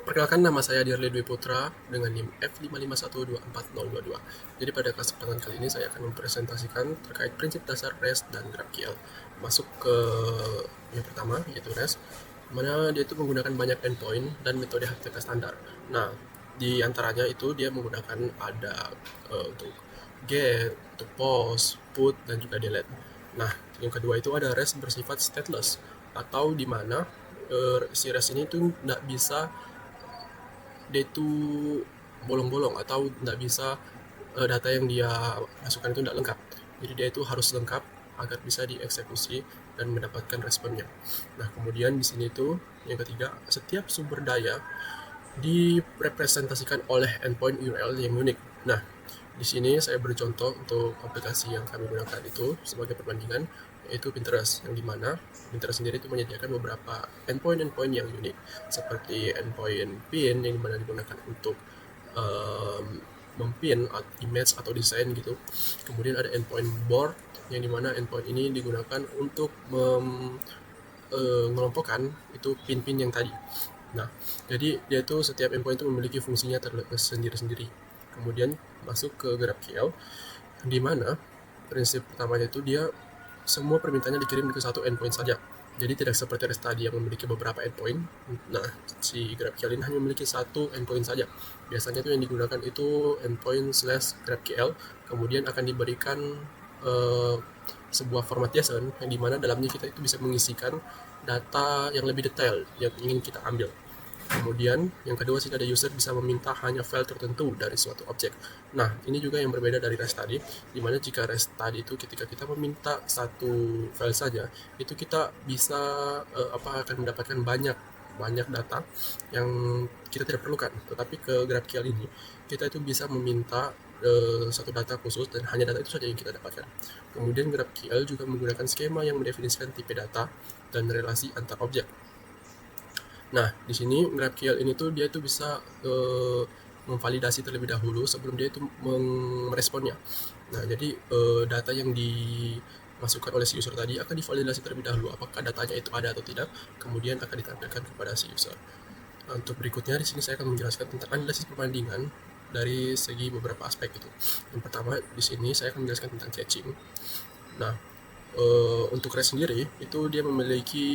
Perkenalkan, nama saya Dirli Dwi Putra dengan NIM F5512422. Jadi pada kesempatan kali ini saya akan mempresentasikan terkait prinsip dasar REST dan GraphQL. Masuk ke yang pertama, yaitu REST, mana dia itu menggunakan banyak endpoint dan metode HTTP standar. Nah, di antaranya itu dia menggunakan ada untuk get, untuk post, put, dan juga delete. Nah, yang kedua itu ada REST bersifat stateless, atau di mana si REST ini tuh nggak bisa, dia itu bolong-bolong atau nggak bisa, data yang dia masukkan itu nggak lengkap. Jadi dia itu harus lengkap agar bisa dieksekusi dan mendapatkan responnya. Nah, kemudian di sini tuh yang ketiga, setiap sumber daya direpresentasikan oleh endpoint URL yang unik. Nah, di sini saya beri contoh untuk aplikasi yang kami gunakan itu sebagai perbandingan, yaitu Pinterest, yang dimana Pinterest sendiri itu menyediakan beberapa endpoint yang unik, seperti endpoint pin yang dimana digunakan untuk mempin image atau desain gitu. Kemudian ada endpoint board yang dimana endpoint ini digunakan untuk mengelompokkan itu pin-pin yang tadi. Nah, jadi dia itu setiap endpoint itu memiliki fungsinya sendiri-sendiri. Kemudian masuk ke GraphQL, di mana prinsip pertamanya itu dia semua permintaannya dikirim ke satu endpoint saja. Jadi tidak seperti REST tadi yang memiliki beberapa endpoint. Nah, si GraphQL ini hanya memiliki satu endpoint saja. Biasanya itu yang digunakan itu endpoint/GraphQL, kemudian akan diberikan sebuah format JSON yang dimana dalamnya kita itu bisa mengisikan data yang lebih detail yang ingin kita ambil. Kemudian yang kedua sih, ada user bisa meminta hanya file tertentu dari suatu objek. Nah, ini juga yang berbeda dari REST tadi, dimana jika REST tadi itu ketika kita meminta satu file saja, itu kita bisa akan mendapatkan banyak data yang kita tidak perlukan. Tetapi ke GraphQL ini kita itu bisa meminta satu data khusus dan hanya data itu saja yang kita dapatkan. Kemudian GraphQL juga menggunakan skema yang mendefinisikan tipe data dan relasi antar objek. Nah, di sini GraphQL ini tuh dia tuh bisa memvalidasi terlebih dahulu sebelum dia itu meresponnya. Nah, jadi data yang dimasukkan oleh si user tadi akan divalidasi terlebih dahulu apakah datanya itu ada atau tidak, kemudian akan ditampilkan kepada si user. Nah, untuk berikutnya di sini saya akan menjelaskan tentang analisis perbandingan dari segi beberapa aspek itu. Yang pertama di sini saya akan menjelaskan tentang caching. Nah, untuk REST sendiri itu dia memiliki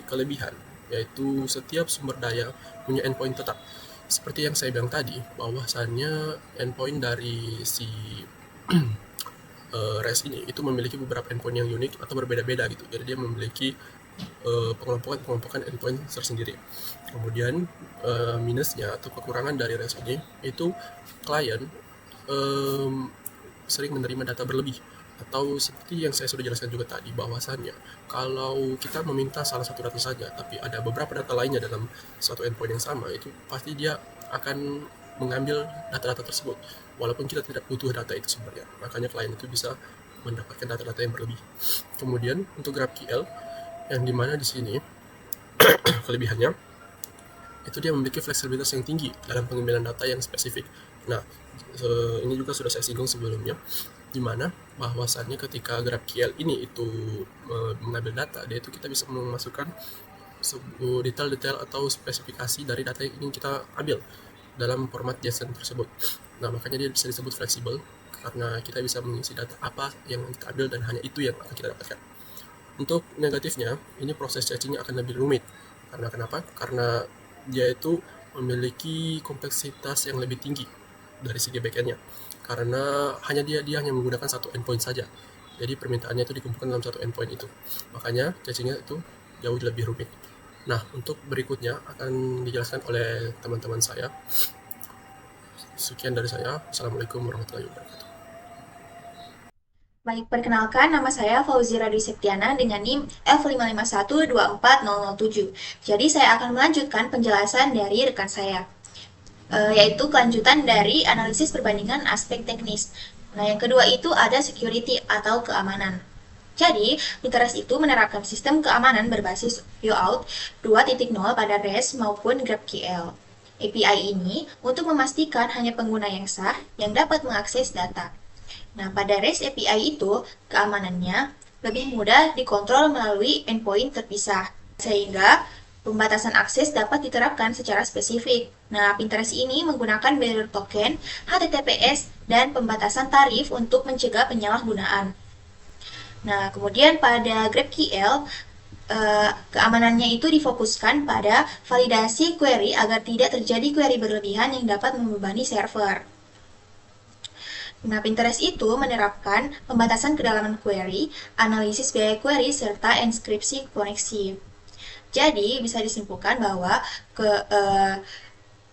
kelebihan, yaitu setiap sumber daya punya endpoint tetap. Seperti yang saya bilang tadi, bahwasannya endpoint dari si REST ini itu memiliki beberapa endpoint yang unik atau berbeda-beda gitu. Jadi dia memiliki pengelompokan endpoint tersendiri. Kemudian minusnya atau kekurangan dari REST ini itu klien sering menerima data berlebih, atau seperti yang saya sudah jelaskan juga tadi, bahwasannya kalau kita meminta salah satu data saja tapi ada beberapa data lainnya dalam suatu endpoint yang sama, itu pasti dia akan mengambil data-data tersebut walaupun kita tidak butuh data itu sebenarnya. Makanya klien itu bisa mendapatkan data-data yang berlebih. Kemudian untuk GraphQL, yang dimana di sini kelebihannya itu dia memiliki fleksibilitas yang tinggi dalam pengambilan data yang spesifik. Nah, ini juga sudah saya singgung sebelumnya, di mana bahwasannya ketika GraphQL ini itu mengambil data, dia itu kita bisa memasukkan detail-detail atau spesifikasi dari data yang ingin kita ambil dalam format JSON tersebut. Nah, makanya dia bisa disebut fleksibel karena kita bisa mengisi data apa yang kita ambil dan hanya itu yang akan kita dapatkan. Untuk negatifnya, ini proses cachingnya akan lebih rumit. Karena kenapa? Karena dia itu memiliki kompleksitas yang lebih tinggi dari segi backend-nya, karena dia hanya menggunakan satu endpoint saja. Jadi permintaannya itu dikumpulkan dalam satu endpoint itu. Makanya cachingnya itu jauh lebih rumit. Nah, untuk berikutnya akan dijelaskan oleh teman-teman saya. Sekian dari saya. Assalamualaikum warahmatullahi wabarakatuh. Baik, perkenalkan nama saya Fauzi Radi Septiana dengan NIM F551240007. Jadi saya akan melanjutkan penjelasan dari rekan saya, yaitu kelanjutan dari analisis perbandingan aspek teknis. Nah, yang kedua itu ada security atau keamanan. Jadi, Pinterest itu menerapkan sistem keamanan berbasis YOAuth 2.0 pada REST maupun GraphQL. API ini untuk memastikan hanya pengguna yang sah yang dapat mengakses data. Nah, pada REST API itu, keamanannya lebih mudah dikontrol melalui endpoint terpisah, sehingga Pembatasan akses dapat diterapkan secara spesifik. Nah, Pinterest ini menggunakan barrier token, HTTPS, dan pembatasan tarif untuk mencegah penyalahgunaan. Nah, kemudian pada GraphQL, keamanannya itu difokuskan pada validasi query agar tidak terjadi query berlebihan yang dapat membebani server. Nah, Pinterest itu menerapkan pembatasan kedalaman query, analisis biaya query, serta enskripsi koneksi. Jadi, bisa disimpulkan bahwa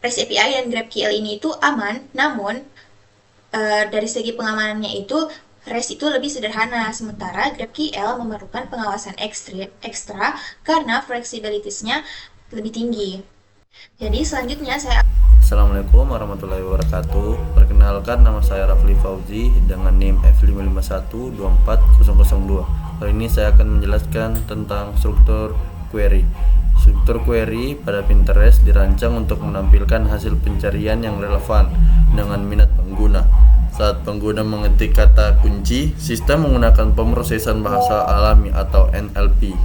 REST API dan GraphQL ini itu aman, namun dari segi pengamanannya itu REST itu lebih sederhana, sementara GraphQL memerlukan pengawasan ekstra karena fleksibilitasnya lebih tinggi. Jadi selanjutnya saya Assalamualaikum warahmatullahi wabarakatuh. Perkenalkan, nama saya Rafli Fauzi dengan NIM F551-24002. Kali ini saya akan menjelaskan tentang struktur query. Struktur query pada Pinterest dirancang untuk menampilkan hasil pencarian yang relevan dengan minat pengguna. Saat pengguna mengetik kata kunci, sistem menggunakan pemrosesan bahasa alami atau NLP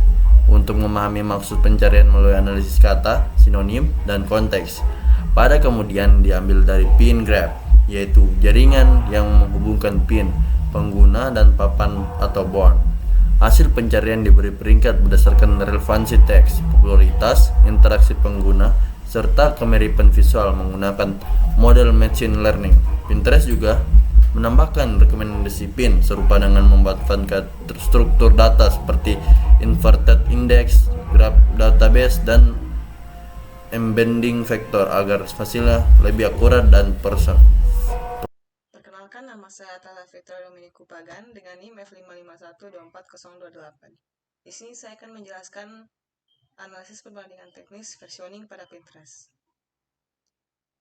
untuk memahami maksud pencarian melalui analisis kata, sinonim, dan konteks. Pada kemudian diambil dari pin graph, yaitu jaringan yang menghubungkan pin, pengguna, dan papan atau board. Hasil pencarian diberi peringkat berdasarkan relevansi teks, popularitas, interaksi pengguna, serta kemiripan visual menggunakan model machine learning. Pinterest juga menambahkan rekomendasi pin serupa dengan memanfaatkan struktur data seperti inverted index, graph database, dan embedding vektor agar hasilnya lebih akurat dan person. Perkenalkan, nama saya Tala Fitra Dominiku Pagan dengan NIM F551-24028. Di sini saya akan menjelaskan analisis perbandingan teknis versioning pada Pinterest.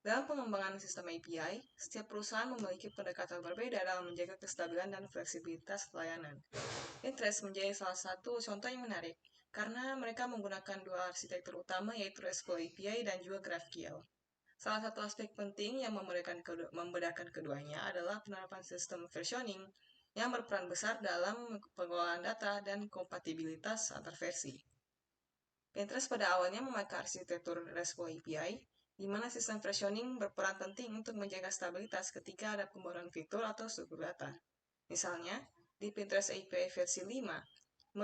Dalam pengembangan sistem API, setiap perusahaan memiliki pendekatan berbeda dalam menjaga kestabilan dan fleksibilitas layanan. Pinterest menjadi salah satu contoh yang menarik, karena mereka menggunakan dua arsitektur utama, yaitu RESTful API dan juga GraphQL. Salah satu aspek penting yang membedakan keduanya adalah penerapan sistem versioning yang berperan besar dalam pengelolaan data dan kompatibilitas antar versi. Pinterest pada awalnya memakai arsitektur RESTful API, di mana sistem versioning berperan penting untuk menjaga stabilitas ketika ada pembaruan fitur atau struktur data. Misalnya, di Pinterest API versi 5,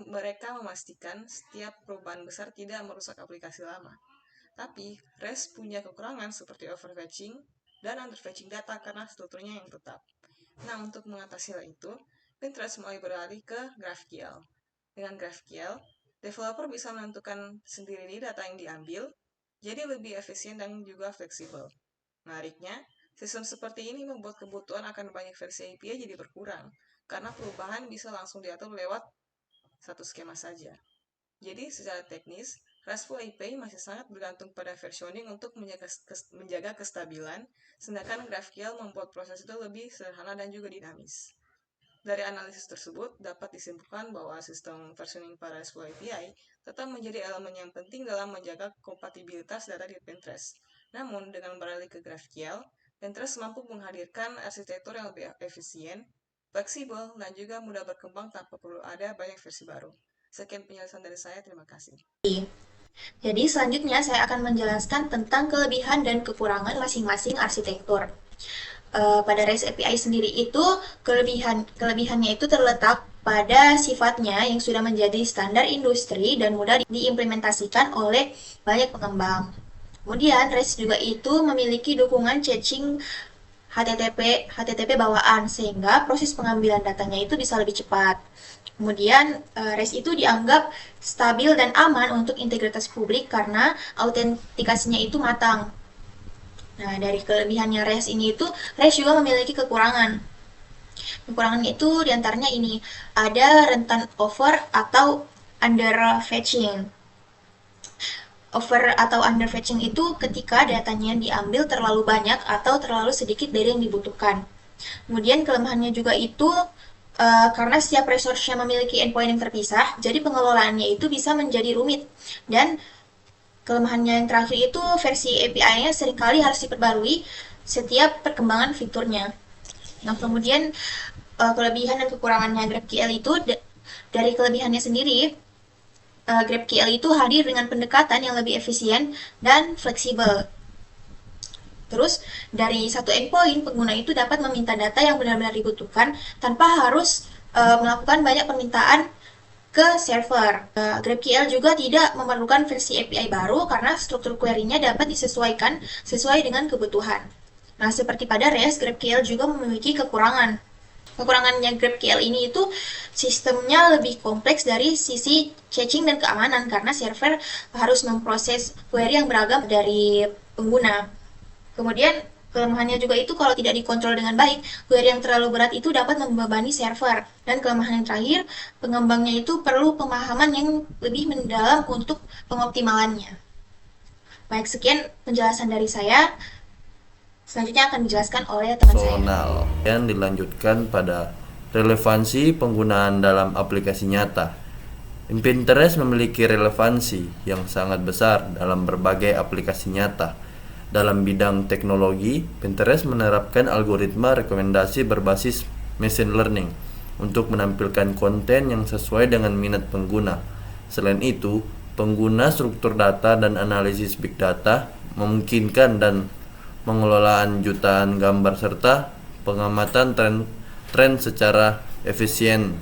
mereka memastikan setiap perubahan besar tidak merusak aplikasi lama. Tapi, REST punya kekurangan seperti overfetching dan underfetching data karena strukturnya yang tetap. Nah, untuk mengatasi hal itu, Pinterest mulai beralih ke GraphQL. Dengan GraphQL, developer bisa menentukan sendiri data yang diambil, jadi lebih efisien dan juga fleksibel. Menariknya, sistem seperti ini membuat kebutuhan akan banyak versi API jadi berkurang, karena perubahan bisa langsung diatur lewat satu skema saja. Jadi, secara teknis, RESTful API masih sangat bergantung pada versioning untuk menjaga kestabilan, sedangkan GraphQL membuat proses itu lebih sederhana dan juga dinamis. Dari analisis tersebut, dapat disimpulkan bahwa sistem versioning pada RESTful API tetap menjadi elemen yang penting dalam menjaga kompatibilitas data di Pinterest. Namun, dengan beralih ke GraphQL, Pinterest mampu menghadirkan arsitektur yang lebih efisien, fleksibel, dan juga mudah berkembang tanpa perlu ada banyak versi baru. Sekian penjelasan dari saya, terima kasih. Jadi selanjutnya saya akan menjelaskan tentang kelebihan dan kekurangan masing-masing arsitektur. Pada REST API sendiri itu kelebihannya itu terletak pada sifatnya yang sudah menjadi standar industri dan mudah diimplementasikan oleh banyak pengembang. Kemudian REST juga itu memiliki dukungan caching HTTP bawaan sehingga proses pengambilan datanya itu bisa lebih cepat. Kemudian REST itu dianggap stabil dan aman untuk integritas publik karena autentikasinya itu matang. Nah, dari kelebihannya REST ini itu REST juga memiliki kekurangan. Kekurangannya itu diantaranya ini, ada rentan over atau underfetching. Over atau underfetching itu ketika datanya diambil terlalu banyak atau terlalu sedikit dari yang dibutuhkan. Kemudian kelemahannya juga itu karena setiap resource-nya memiliki endpoint yang terpisah, jadi pengelolaannya itu bisa menjadi rumit. Dan kelemahannya yang terakhir itu versi API-nya seringkali harus diperbarui setiap perkembangan fiturnya. Nah, kemudian kelebihan dan kekurangannya GraphQL itu dari kelebihannya sendiri, GraphQL itu hadir dengan pendekatan yang lebih efisien dan fleksibel. Terus, dari satu endpoint, pengguna itu dapat meminta data yang benar-benar dibutuhkan tanpa harus melakukan banyak permintaan ke server. GraphQL juga tidak memerlukan versi API baru karena struktur query-nya dapat disesuaikan sesuai dengan kebutuhan. Nah, seperti pada REST, GraphQL juga memiliki kekurangan. Kekurangannya GraphQL ini itu sistemnya lebih kompleks dari sisi caching dan keamanan karena server harus memproses query yang beragam dari pengguna. Kemudian kelemahannya juga itu kalau tidak dikontrol dengan baik, query yang terlalu berat itu dapat membebani server. Dan kelemahan yang terakhir, pengembangnya itu perlu pemahaman yang lebih mendalam untuk pengoptimalannya. Baik, sekian penjelasan dari saya. Selanjutnya akan dijelaskan oleh teman saya. Yang dilanjutkan pada relevansi penggunaan dalam aplikasi nyata. Pinterest memiliki relevansi yang sangat besar dalam berbagai aplikasi nyata. Dalam bidang teknologi, Pinterest menerapkan algoritma rekomendasi berbasis machine learning untuk menampilkan konten yang sesuai dengan minat pengguna. Selain itu, pengguna struktur data dan analisis big data memungkinkan dan pengelolaan jutaan gambar serta pengamatan tren secara efisien.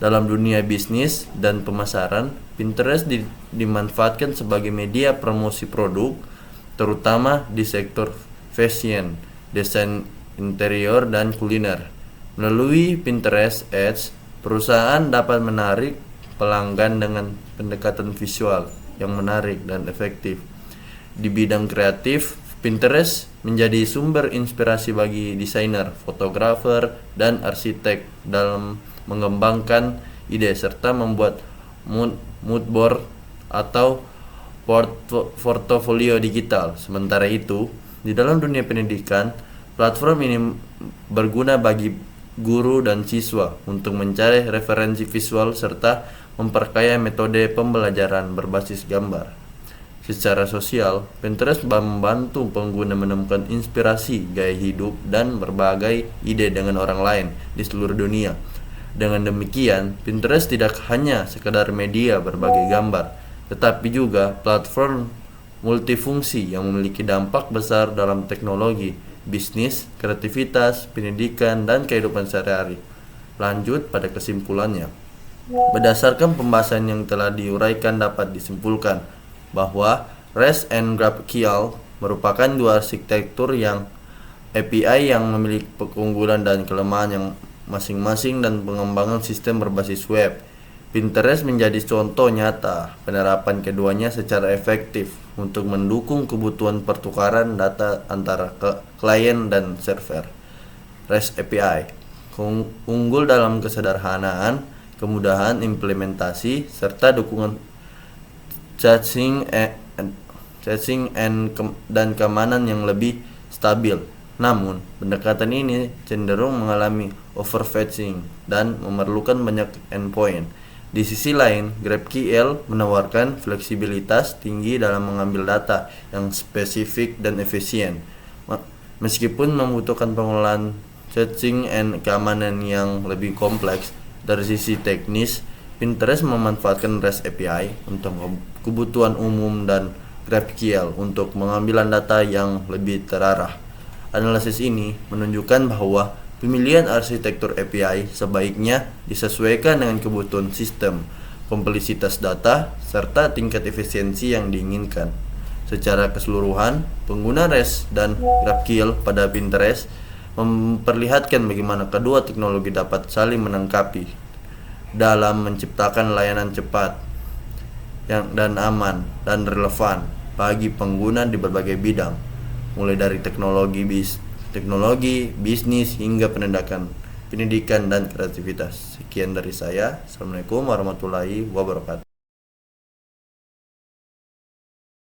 Dalam dunia bisnis dan pemasaran, Pinterest dimanfaatkan sebagai media promosi produk, terutama di sektor fashion, desain interior, dan kuliner. Melalui Pinterest Ads, perusahaan dapat menarik pelanggan dengan pendekatan visual yang menarik dan efektif. Di bidang kreatif, Pinterest menjadi sumber inspirasi bagi desainer, fotografer, dan arsitek dalam mengembangkan ide serta membuat mood board atau portofolio digital. Sementara itu, di dalam dunia pendidikan, platform ini berguna bagi guru dan siswa untuk mencari referensi visual serta memperkaya metode pembelajaran berbasis gambar. Secara sosial, Pinterest membantu pengguna menemukan inspirasi gaya hidup dan berbagai ide dengan orang lain di seluruh dunia. Dengan demikian, Pinterest tidak hanya sekedar media berbagi gambar, tetapi juga platform multifungsi yang memiliki dampak besar dalam teknologi, bisnis, kreativitas, pendidikan, dan kehidupan sehari-hari. Lanjut pada kesimpulannya. Berdasarkan pembahasan yang telah diuraikan dapat disimpulkan bahwa REST and GraphQL merupakan dua arsitektur yang API yang memiliki keunggulan dan kelemahan yang masing-masing dan pengembangan sistem berbasis web. Pinterest menjadi contoh nyata penerapan keduanya secara efektif untuk mendukung kebutuhan pertukaran data antara klien dan server. REST API unggul dalam kesederhanaan, kemudahan implementasi, serta dukungan caching dan keamanan yang lebih stabil. Namun, pendekatan ini cenderung mengalami overfetching dan memerlukan banyak endpoint. Di sisi lain, GraphQL menawarkan fleksibilitas tinggi dalam mengambil data yang spesifik dan efisien. Meskipun membutuhkan pengelolaan caching and keamanan yang lebih kompleks, dari sisi teknis, Pinterest memanfaatkan REST API untuk kebutuhan umum dan GraphQL untuk pengambilan data yang lebih terarah. Analisis ini menunjukkan bahwa pemilihan arsitektur API sebaiknya disesuaikan dengan kebutuhan sistem, kompleksitas data, serta tingkat efisiensi yang diinginkan. Secara keseluruhan, pengguna REST dan GraphQL pada Pinterest memperlihatkan bagaimana kedua teknologi dapat saling melengkapi dalam menciptakan layanan cepat dan aman dan relevan bagi pengguna di berbagai bidang, mulai dari teknologi, bisnis hingga pendidikan dan kreativitas. Sekian dari saya. Assalamualaikum warahmatullahi wabarakatuh.